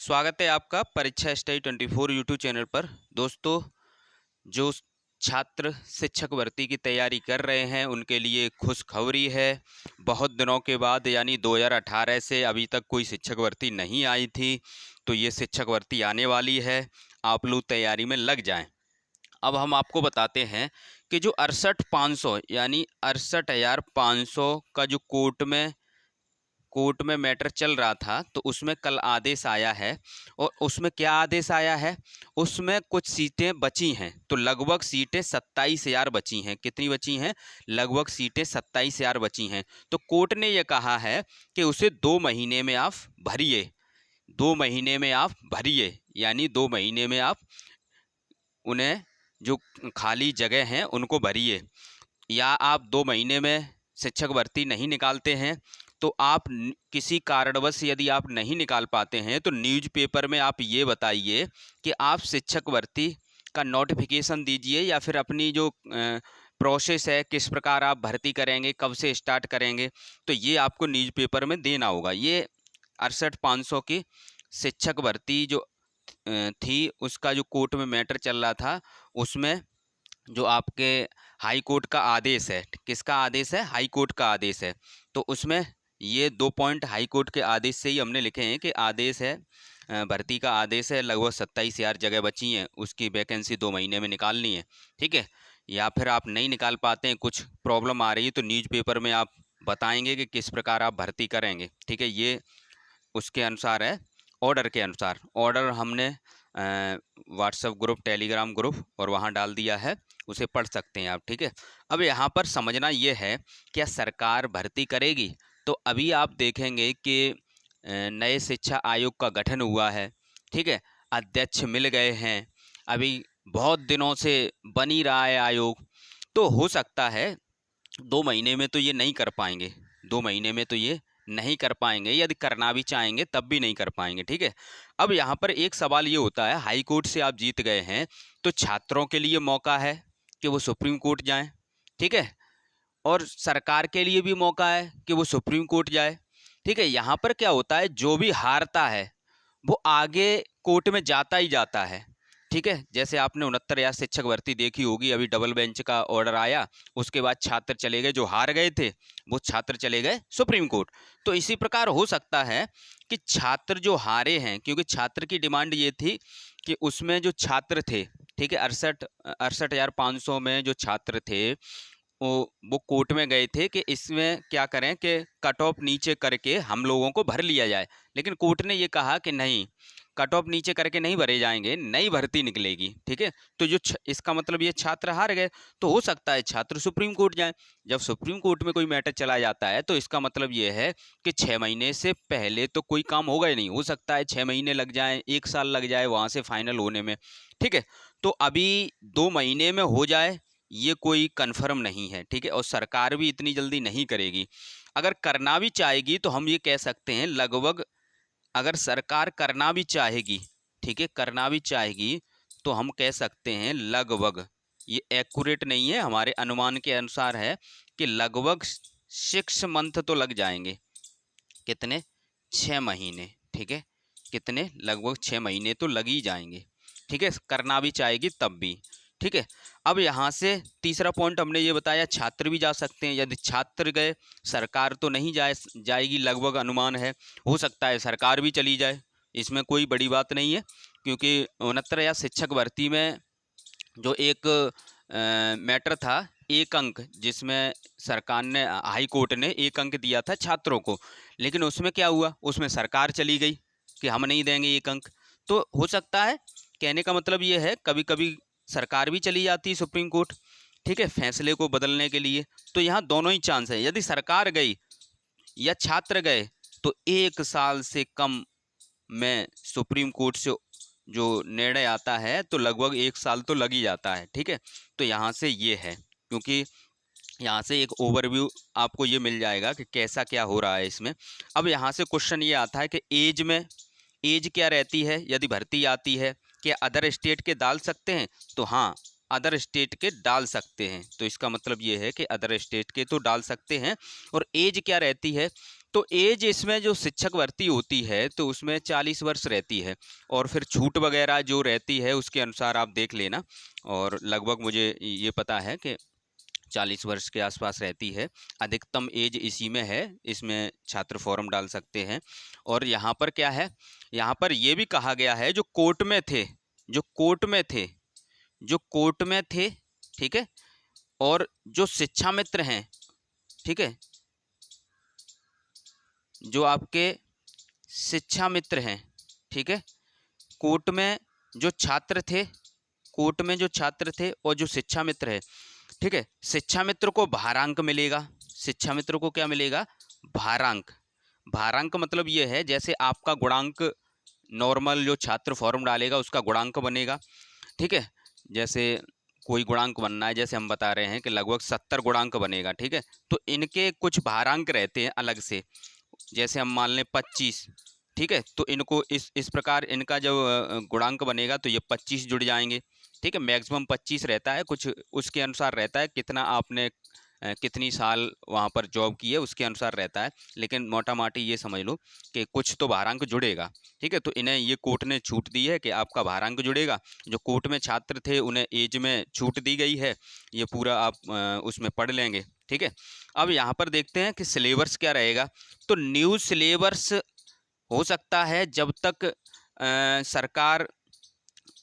स्वागत है आपका परीक्षा स्टडी 24 यूट्यूब चैनल पर। दोस्तों, जो छात्र शिक्षक भर्ती की तैयारी कर रहे हैं उनके लिए खुशखबरी है। बहुत दिनों के बाद यानी 2018 से अभी तक कोई शिक्षक भर्ती नहीं आई थी, तो ये शिक्षक भर्ती आने वाली है। आप लोग तैयारी में लग जाएं। अब हम आपको बताते हैं कि जो 68,500 यानी 68,500 का जो कोर्ट में मैटर चल रहा था, तो उसमें कल आदेश आया है। और उसमें क्या आदेश आया है, उसमें कुछ सीटें बची हैं, तो लगभग सीटें 27,000 बची हैं। कितनी बची हैं? लगभग सीटें 27,000 बची हैं। तो कोर्ट ने यह कहा है कि उसे 2 महीने में आप भरिए। 2 महीने में आप भरिए यानी 2 महीने में आप उन्हें जो खाली जगह हैं उनको भरिए। या आप 2 महीने में शिक्षक भर्ती नहीं निकालते हैं, तो आप किसी कारणवश यदि आप नहीं निकाल पाते हैं, तो न्यूज़पेपर में आप ये बताइए कि आप शिक्षक भर्ती का नोटिफिकेशन दीजिए, या फिर अपनी जो प्रोसेस है, किस प्रकार आप भर्ती करेंगे, कब से स्टार्ट करेंगे, तो ये आपको न्यूज़पेपर में देना होगा। ये 68,500 की शिक्षक भर्ती जो थी, उसका जो कोर्ट में मैटर चल रहा था, उसमें जो आपके हाई कोर्ट का आदेश है। किसका आदेश है? हाई कोर्ट का आदेश है। तो उसमें ये 2 पॉइंट हाई कोर्ट के आदेश से ही हमने लिखे हैं कि आदेश है, भर्ती का आदेश है। लगभग 27,000 जगह बची हैं, उसकी वैकेंसी 2 महीने में निकालनी है। ठीक है। या फिर आप नहीं निकाल पाते हैं, कुछ प्रॉब्लम आ रही है, तो न्यूज़पेपर में आप बताएंगे कि किस प्रकार आप भर्ती करेंगे। ठीक है। ये उसके अनुसार है, ऑर्डर के अनुसार। ऑर्डर हमने व्हाट्सएप ग्रुप, टेलीग्राम ग्रुप और वहाँ डाल दिया है, उसे पढ़ सकते हैं आप। ठीक है। अब यहाँ पर समझना ये है, क्या सरकार भर्ती करेगी? तो अभी आप देखेंगे कि नए शिक्षा आयोग का गठन हुआ है। ठीक है। अध्यक्ष मिल गए हैं, अभी बहुत दिनों से बन ही रहा है आयोग। तो हो सकता है 2 महीने में तो ये नहीं कर पाएंगे। 2 महीने में तो ये नहीं कर पाएंगे, यदि करना भी चाहेंगे तब भी नहीं कर पाएंगे। ठीक है। अब यहाँ पर एक सवाल ये होता है, हाई कोर्ट से आप जीत गए हैं, तो छात्रों के लिए मौका है कि वो सुप्रीम कोर्ट जाएं। ठीक है। और सरकार के लिए भी मौका है कि वो सुप्रीम कोर्ट जाए। ठीक है। यहाँ पर क्या होता है, जो भी हारता है वो आगे कोर्ट में जाता ही जाता है। ठीक है। जैसे आपने 69,000 शिक्षक भर्ती देखी होगी, अभी डबल बेंच का ऑर्डर आया, उसके बाद छात्र चले गए, जो हार गए थे वो छात्र चले गए सुप्रीम कोर्ट। तो इसी प्रकार हो सकता है कि छात्र जो हारे हैं, क्योंकि छात्र की डिमांड ये थी कि उसमें जो छात्र थे, ठीक है, 68,500 में जो छात्र थे, वो कोर्ट में गए थे कि इसमें क्या करें कि कट ऑफ नीचे करके हम लोगों को भर लिया जाए। लेकिन कोर्ट ने ये कहा कि नहीं, कट ऑफ नीचे करके नहीं भरे जाएंगे, नई भर्ती निकलेगी। ठीक है। तो जो इसका मतलब ये छात्र हार गए, तो हो सकता है छात्र सुप्रीम कोर्ट जाए। जब सुप्रीम कोर्ट में कोई मैटर चला जाता है, तो इसका मतलब ये है कि 6 महीने से पहले तो कोई काम होगा ही नहीं। हो सकता है 6 महीने लग जाए, 1 साल लग जाए वहाँ से फाइनल होने में। ठीक है। तो अभी 2 महीने में हो जाए, ये कोई कन्फर्म नहीं है। ठीक है। और सरकार भी इतनी जल्दी नहीं करेगी। अगर करना भी चाहेगी तो हम ये कह सकते हैं, लगभग अगर सरकार करना भी चाहेगी, ठीक है, करना भी चाहेगी, तो हम कह सकते हैं लगभग, ये एक्यूरेट नहीं है, हमारे अनुमान के अनुसार है कि लगभग 6 मंथ तो लग जाएंगे। कितने? 6 महीने। ठीक है। कितने? लगभग 6 महीने तो लग ही जाएंगे। ठीक है। करना भी चाहेगी तब भी। ठीक है। अब यहाँ से तीसरा पॉइंट हमने ये बताया, छात्र भी जा सकते हैं। यदि छात्र गए, सरकार तो नहीं जाएगी, लगभग अनुमान है। हो सकता है सरकार भी चली जाए, इसमें कोई बड़ी बात नहीं है, क्योंकि 69,000 शिक्षक भर्ती में जो एक मैटर था, 1 अंक, जिसमें सरकार ने, हाई कोर्ट ने 1 अंक दिया था छात्रों को, लेकिन उसमें क्या हुआ, उसमें सरकार चली गई कि हम नहीं देंगे 1 अंक। तो हो सकता है, कहने का मतलब ये है, कभी कभी सरकार भी चली जाती है सुप्रीम कोर्ट, ठीक है, फैसले को बदलने के लिए। तो यहाँ दोनों ही चांस है, यदि सरकार गई या छात्र गए, तो 1 साल से कम में सुप्रीम कोर्ट से जो निर्णय आता है, तो लगभग 1 साल तो लग ही जाता है। ठीक है। तो यहाँ से ये है, क्योंकि यहाँ से एक ओवरव्यू आपको ये मिल जाएगा कि कैसा क्या हो रहा है इसमें। अब यहाँ से क्वेश्चन ये आता है कि एज में, एज क्या रहती है यदि भर्ती आती है? क्या अदर स्टेट के डाल सकते हैं? तो हाँ, अदर स्टेट के डाल सकते हैं। तो इसका मतलब ये है कि अदर स्टेट के तो डाल सकते हैं। और एज क्या रहती है तो एज इसमें जो शिक्षक भर्ती होती है तो उसमें 40 वर्ष रहती है, और फिर छूट वगैरह जो रहती है उसके अनुसार आप देख लेना। और लगभग मुझे ये पता है कि 40 वर्ष के आसपास रहती है। अधिकतम एज इसी में है, इसमें छात्र फॉर्म डाल सकते हैं। और यहाँ पर क्या है, यहाँ पर ये भी कहा गया है जो कोर्ट में थे, जो कोर्ट में थे, जो कोर्ट में थे, ठीक है, और जो शिक्षा मित्र हैं, ठीक है, जो आपके शिक्षा मित्र हैं, ठीक है, कोर्ट में जो छात्र थे, कोर्ट में जो छात्र थे और जो शिक्षा मित्र है, ठीक है, शिक्षा मित्र को भारांक मिलेगा। शिक्षा मित्र को क्या मिलेगा? भारांक। भारांक मतलब ये है जैसे आपका गुणांक, नॉर्मल जो छात्र फॉर्म डालेगा उसका गुणांक बनेगा, ठीक है, जैसे कोई गुणांक बनना है, जैसे हम बता रहे हैं कि लगभग 70 गुणांक बनेगा, ठीक है, तो इनके कुछ भारांक रहते हैं अलग से, जैसे हम मान लें 25, ठीक है, तो इनको इस प्रकार इनका जब गुणांक बनेगा तो ये 25 जुड़ जाएंगे, ठीक है, मैक्सिमम 25 रहता है, कुछ उसके अनुसार रहता है कितना आपने कितनी साल वहाँ पर जॉब की है उसके अनुसार रहता है, लेकिन मोटा माटी ये समझ लो कि कुछ तो भारांक जुड़ेगा, ठीक है। तो इन्हें ये कोर्ट ने छूट दी है कि आपका भारांक जुड़ेगा। जो कोर्ट में छात्र थे उन्हें एज में छूट दी गई है, ये पूरा आप उसमें पढ़ लेंगे, ठीक है। अब यहाँ पर देखते हैं कि सिलेबस क्या रहेगा। तो न्यू सिलेबस हो सकता है जब तक सरकार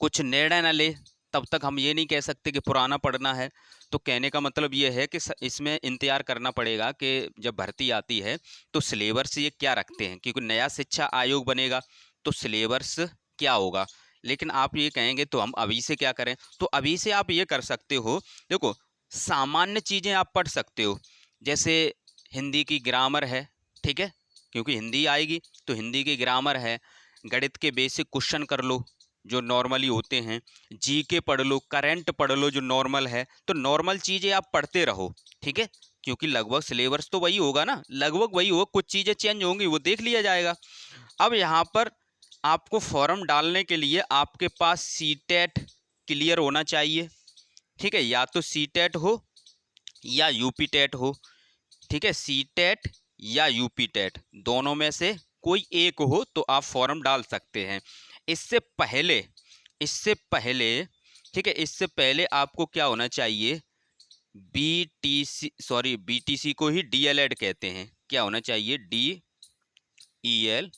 कुछ निर्णय न ले तब तक हम ये नहीं कह सकते कि पुराना पढ़ना है। तो कहने का मतलब ये है कि इसमें इंतजार करना पड़ेगा कि जब भर्ती आती है तो सिलेबस ये क्या रखते हैं, क्योंकि नया शिक्षा आयोग बनेगा तो सिलेबस क्या होगा। लेकिन आप ये कहेंगे तो हम अभी से क्या करें, तो अभी से आप ये कर सकते हो, देखो सामान्य चीज़ें आप पढ़ सकते हो, जैसे हिंदी की ग्रामर है, ठीक है, क्योंकि हिंदी आएगी तो हिंदी की ग्रामर है, गणित के बेसिक क्वेश्चन कर लो जो नॉर्मली होते हैं, जीके पढ़ लो, करंट पढ़ लो जो नॉर्मल है, तो नॉर्मल चीज़ें आप पढ़ते रहो, ठीक है, क्योंकि लगभग सिलेबस तो वही होगा ना, लगभग वही होगा, कुछ चीज़ें चेंज होंगी वो देख लिया जाएगा। अब यहाँ पर आपको फॉर्म डालने के लिए आपके पास सीटेट क्लियर होना चाहिए, ठीक है, या तो सीटेट हो या यूपी टेट हो, ठीक है, सीटेट या यूपी टेट दोनों में से कोई एक हो तो आप फॉर्म डाल सकते हैं। इससे पहले, इससे पहले, ठीक है, इससे पहले आपको क्या होना चाहिए, बीटीसी, सॉरी बीटीसी को ही डीएलएड कहते हैं, क्या होना चाहिए, DELED,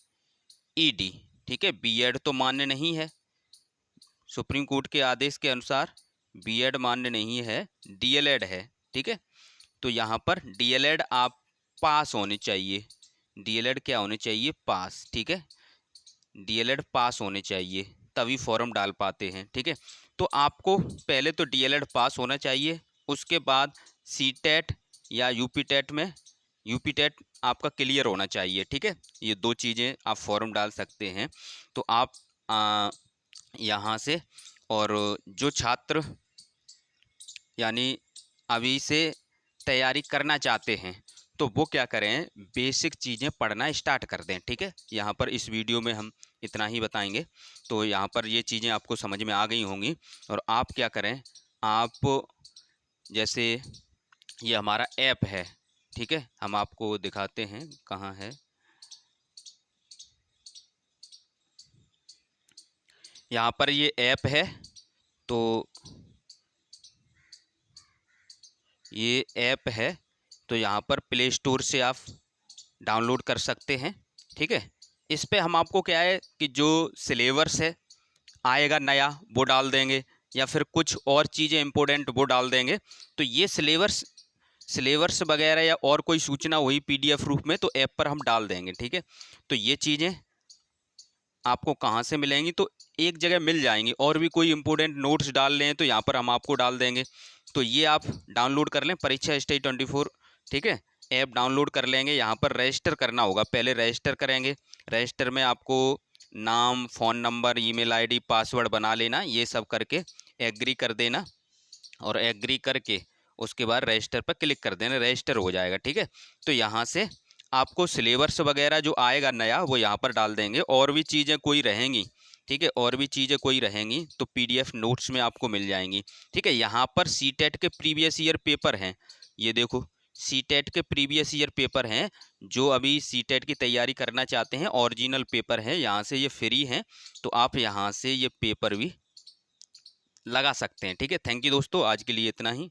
ठीक है, बीएड तो मान्य नहीं है, सुप्रीम कोर्ट के आदेश के अनुसार बीएड मान्य नहीं है, डीएलएड है, ठीक है। तो यहाँ पर डीएलएड आप पास होने चाहिए, डीएलएड क्या होने चाहिए, पास, ठीक है, डीएलएड पास होने चाहिए तभी फॉर्म डाल पाते हैं, ठीक है। तो आपको पहले तो डीएलएड पास होना चाहिए, उसके बाद सीटेट या यूपी टेट में, यूपी टेट आपका क्लियर होना चाहिए, ठीक है, ये दो चीज़ें आप फॉर्म डाल सकते हैं। तो आप यहाँ से, और जो छात्र यानी अभी से तैयारी करना चाहते हैं तो वो क्या करें, बेसिक चीज़ें पढ़ना स्टार्ट कर दें, ठीक है। यहाँ पर इस वीडियो में हम इतना ही बताएंगे, तो यहाँ पर ये चीज़ें आपको समझ में आ गई होंगी। और आप क्या करें, आप जैसे ये हमारा ऐप है, ठीक है, हम आपको दिखाते हैं कहाँ है, यहाँ पर ये ऐप है, तो ये ऐप है, तो यहाँ पर प्ले स्टोर से आप डाउनलोड कर सकते हैं, ठीक है। इस पे हम आपको क्या है कि जो सिलेबस है आएगा नया वो डाल देंगे, या फिर कुछ और चीज़ें इंपॉर्टेंट वो डाल देंगे। तो ये सिलेबस वगैरह या और कोई सूचना हुई पीडीएफ रूप में तो ऐप पर हम डाल देंगे, ठीक है। तो ये चीज़ें आपको कहाँ से मिलेंगी, तो एक जगह मिल जाएंगी, और भी कोई इंपॉर्टेंट नोट्स डाल लें तो यहाँ पर हम आपको डाल देंगे। तो ये आप डाउनलोड कर लें, परीक्षा स्टडी 24, ठीक है, ऐप डाउनलोड कर लेंगे। यहाँ पर रजिस्टर करना होगा, पहले रजिस्टर करेंगे, रजिस्टर में आपको नाम, phone number, email ID, password बना लेना, ये सब करके एग्री कर देना, और एग्री करके उसके बाद रजिस्टर पर क्लिक कर देना, रजिस्टर हो जाएगा, ठीक है। तो यहाँ से आपको सिलेबस वगैरह जो आएगा नया वो यहाँ पर डाल देंगे, और भी चीज़ें कोई रहेंगी, ठीक है, और भी चीज़ें कोई रहेंगी तो पीडीएफ नोट्स में आपको मिल जाएंगी, ठीक है। यहाँ पर सीटेट के प्रीवियस ईयर पेपर हैं, ये देखो सीटेट के प्रीवियस ईयर पेपर हैं, जो अभी सीटेट की तैयारी करना चाहते हैं, ओरिजिनल पेपर हैं, यहाँ से ये फ्री हैं, तो आप यहाँ से ये पेपर भी लगा सकते हैं। ठीक है, थैंक यू दोस्तों, आज के लिए इतना ही।